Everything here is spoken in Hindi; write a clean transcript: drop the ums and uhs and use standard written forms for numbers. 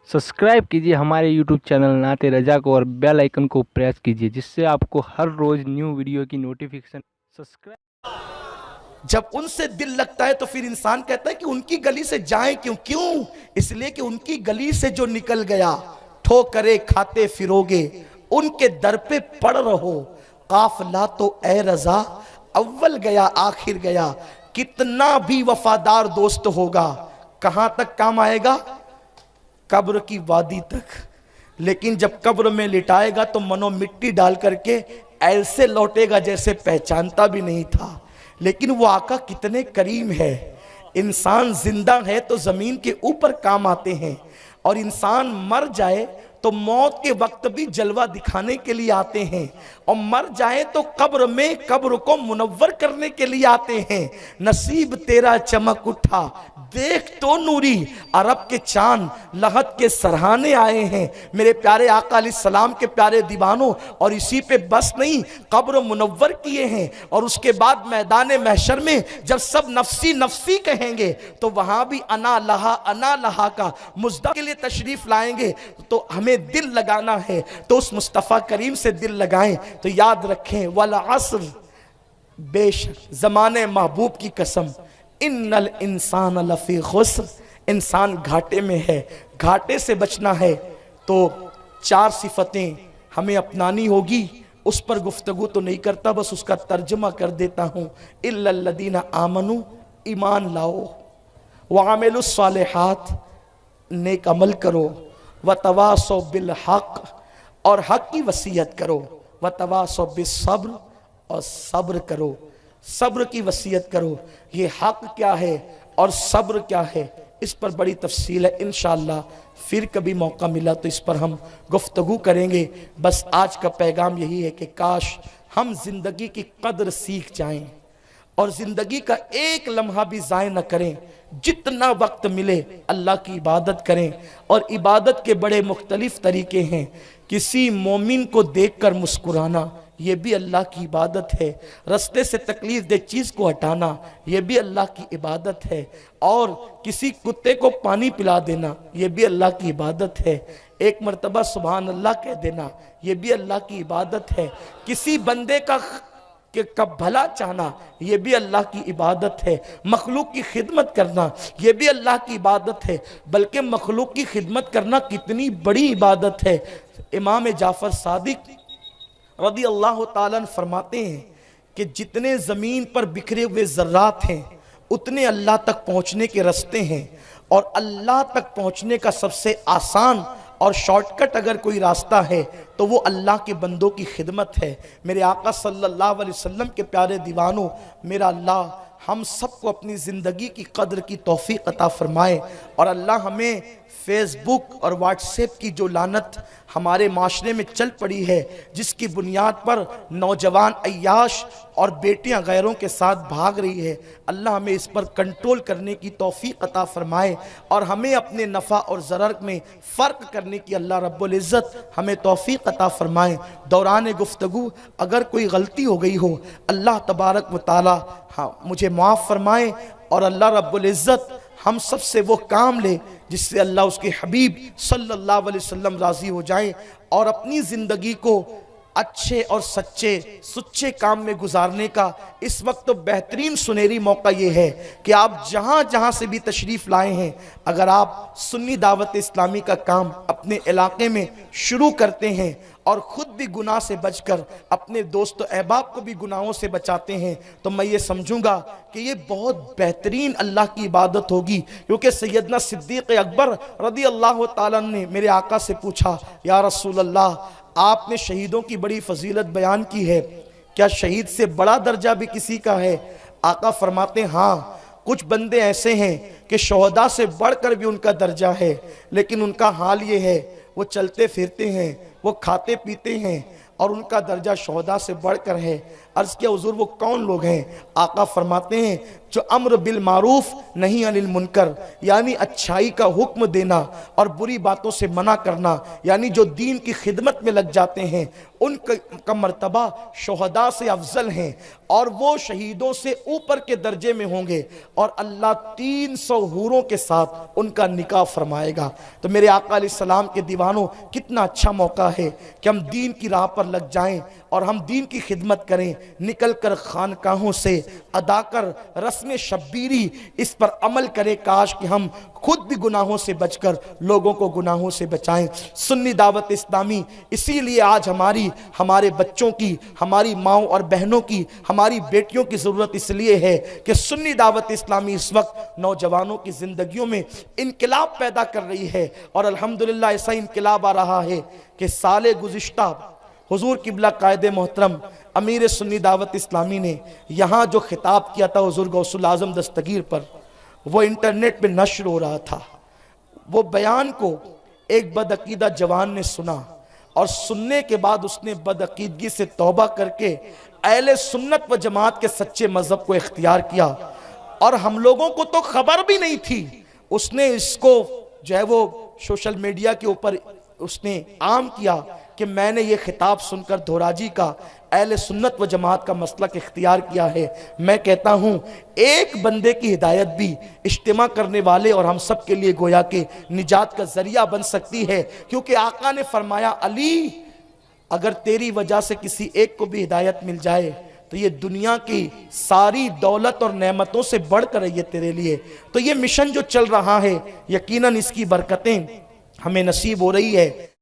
सब्सक्राइब कीजिए हमारे यूट्यूब चैनल नाते रजा को और बेल आइकन को प्रेस कीजिए, जिससे आपको हर रोज न्यू वीडियो की नोटिफिकेशन। सब्सक्राइब। जब उनसे दिल लगता है तो फिर इंसान कहता है कि उनकी गली से जाएं क्यों? क्यों? इसलिए कि उनकी गली से जो निकल गया ठोकरे खाते फिरोगे, उनके दर पे पड़ रहो। काफिला तो ए रजा अव्वल गया आखिर गया, कितना भी वफादार दोस्त होगा कहां तक काम आएगा? कब्र की वादी तक। लेकिन जब कब्र में लिटाएगा तो मनो मिट्टी डाल करके ऐसे लौटेगा जैसे पहचानता भी नहीं था। लेकिन वो आका कितने करीम है। इंसान जिंदा है तो जमीन के ऊपर काम आते हैं, और इंसान मर जाए तो मौत के वक्त भी जलवा दिखाने के लिए आते हैं, और मर जाए तो कब्र में कब्र को मुनव्वर करने के लिए आते हैं। नसीब तेरा चमक उठा देख तो नूरी, अरब के चांद लहद के सरहाने आए हैं। मेरे प्यारे आका अलैहिस्सलाम के प्यारे दीवानों, और इसी पे बस नहीं, कब्र मुनव्वर किए हैं। और उसके बाद मैदान महशर में जब सब नफसी नफसी कहेंगे तो वहां भी अना लहा का मुजदा के लिए तशरीफ लाएंगे। तो हमें दिल लगाना है तो उस मुस्तफ़ा करीम से दिल लगाएं। तो याद रखें, वल अस्र, बेशक ज़माने महबूब की कसम, इन्नल इंसान लफी खुस्र, इंसान घाटे में है। घाटे से बचना है तो चार सिफतें हमें अपनानी होगी। उस पर गुफ्तगू तो नहीं करता, बस उसका तर्जमा कर देता हूँ। इल्लल्लदीना आमनू, ईमान लाओ, वामिलुस सालिहात, नेक अमल करो, व तवासौ बिल हक, और हक की वसीयत करो, व तवासौ बिस सब्र, और सब्र करो, सब्र की वसीयत करो। ये हक क्या है और सब्र क्या है, इस पर बड़ी तफसील है। इंशाअल्लाह फिर कभी मौका मिला तो इस पर हम गुफ्तगू करेंगे। बस आज का पैगाम यही है कि काश हम जिंदगी की कदर सीख जाएं और जिंदगी का एक लम्हा भी ज़ाय न करें। जितना वक्त मिले अल्लाह की इबादत करें। और इबादत के बड़े मुख्तलिफ तरीके हैं। किसी मोमिन को देखकर मुस्कुराना, ये भी अल्लाह की इबादत है। रास्ते से तकलीफ दे चीज़ को हटाना, ये भी अल्लाह की इबादत है। और किसी कुत्ते को पानी पिला देना, ये भी अल्लाह की इबादत है। एक मर्तबा सुभान अल्लाह कह देना, ये भी अल्लाह की इबादत है। किसी बंदे का भला चाहना, ये भी अल्लाह की इबादत है। मखलूक की खिदमत करना, ये भी अल्लाह की इबादत है। बल्कि मखलूक की खिदमत करना कितनी बड़ी इबादत है। इमाम जाफ़र सादिक रदी अल्लाह ताला अन्हु फरमाते हैं कि जितने ज़मीन पर बिखरे हुए ज़र्रात हैं उतने अल्लाह तक पहुँचने के रास्ते हैं। और अल्लाह तक पहुँचने का सबसे आसान और शॉर्टकट अगर कोई रास्ता है तो वो अल्लाह के बंदों की खिदमत है। मेरे आका सल्लल्लाहु अलैहि वसल्लम के प्यारे दीवानों, मेरा अल्लाह हम सबको अपनी ज़िंदगी की कदर की तौफीक अता फरमाए। और अल्लाह हमें फेसबुक और व्हाट्सएप की जो लानत हमारे माशरे में चल पड़ी है, जिसकी बुनियाद पर नौजवान अय्याश और बेटियां गैरों के साथ भाग रही है, अल्लाह हमें इस पर कंट्रोल करने की तौफीक अता फरमाए। और हमें अपने नफ़ा और ज़रर में फ़र्क करने की अल्लाह रब्बुल इज़्ज़त हमें तौफीक अता फरमाए। दौरान गुफ्तगू अगर कोई गलती हो गई हो, अल्लाह तबारक व तआला मुझे माफ़ फरमाए। और अल्लाह रब्बुल इज़्ज़त हम सब से वो काम ले जिससे अल्लाह उसके हबीब सल्लल्लाहु अलैहि वसल्लम राज़ी हो जाएं। और अपनी ज़िंदगी को अच्छे और सुच्चे काम में गुजारने का इस वक्त तो बेहतरीन सुनहरी मौका ये है कि आप जहाँ जहाँ से भी तशरीफ़ लाए हैं, अगर आप सुन्नी दावत इस्लामी का काम अपने इलाके में शुरू करते हैं और ख़ुद भी गुनाह से बचकर अपने दोस्त अहबाब को भी गुनाहों से बचाते हैं, तो मैं ये समझूंगा कि ये बहुत बेहतरीन अल्लाह की इबादत होगी। क्योंकि सैयदना सिद्दीक़ अकबर रदी अल्लाह ताला ने मेरे आका से पूछा, या रसूल अल्लाह, आपने शहीदों की बड़ी फजीलत बयान की है, क्या शहीद से बड़ा दर्जा भी किसी का है? आका फरमाते हैं, हाँ, कुछ बंदे ऐसे हैं कि शोहदा से बढ़कर भी उनका दर्जा है, लेकिन उनका हाल ये है, वो चलते फिरते हैं, वो खाते पीते हैं और उनका दर्जा शोहदा से बढ़कर है। अर्ज किया हुजूर वो कौन लोग हैं? आका फरमाते हैं जो अम्र बिल मारूफ नहीं अनिल मुनकर, यानी अच्छाई का हुक्म देना और बुरी बातों से मना करना, यानी जो दीन की खिदमत में लग जाते हैं उनका मर्तबा शुहदा से अफजल हैं और वो शहीदों से ऊपर के दर्जे में होंगे और अल्लाह 300 हूरों के साथ उनका निकाह फरमाएगा। तो मेरे आका अलैहिस्सलाम के दीवानों, कितना अच्छा मौका है कि हम दीन की राह पर लग जाएं और हम दीन की खिदमत करें, निकल कर खानकाहों से अदा कर रस्म शब्बीरी इस पर अमल करें। काश कि हम खुद भी गुनाहों से बचकर लोगों को गुनाहों से बचाएं। सुन्नी दावत इस्लामी इसीलिए आज हमारे बच्चों की, हमारी माओं और बहनों की, हमारी बेटियों की ज़रूरत इसलिए है कि सुन्नी दावत इस्लामी इस वक्त नौजवानों की ज़िंदगियों में इनकलाब पैदा कर रही है और अल्हम्दुलिल्लाह ऐसा इनकलाब आ रहा है कि साले गुज़िश्ता हुजूर किबला कायदे मोहतरम अमीर सुन्नी दावत इस्लामी ने यहाँ जो खिताब किया था हुजूर गौसुल आज़म दस्तगीर पर, वो इंटरनेट पे नश्र हो रहा था। वो बयान को एक बदअकीदा जवान ने सुना और सुनने के बाद उसने बदअकीदगी से तौबा करके अहले सुन्नत व जमात के सच्चे मजहब को इख्तियार किया और हम लोगों को तो खबर भी नहीं थी। उसने इसको जो है वो सोशल मीडिया के ऊपर उसने आम किया कि मैंने ये खिताब सुनकर धोराजी का अहले सुन्नत व जमात का मसलक इख्तियार किया है। मैं कहता हूँ एक बंदे की हिदायत भी इज्तिमा करने वाले और हम सब के लिए गोया के निजात का जरिया बन सकती है, क्योंकि आका ने फरमाया अली अगर तेरी वजह से किसी एक को भी हिदायत मिल जाए तो ये दुनिया की सारी दौलत और नेमतों से बढ़कर है ये तेरे लिए। तो ये मिशन जो चल रहा है यकीनन इसकी बरकतें हमें नसीब हो रही है।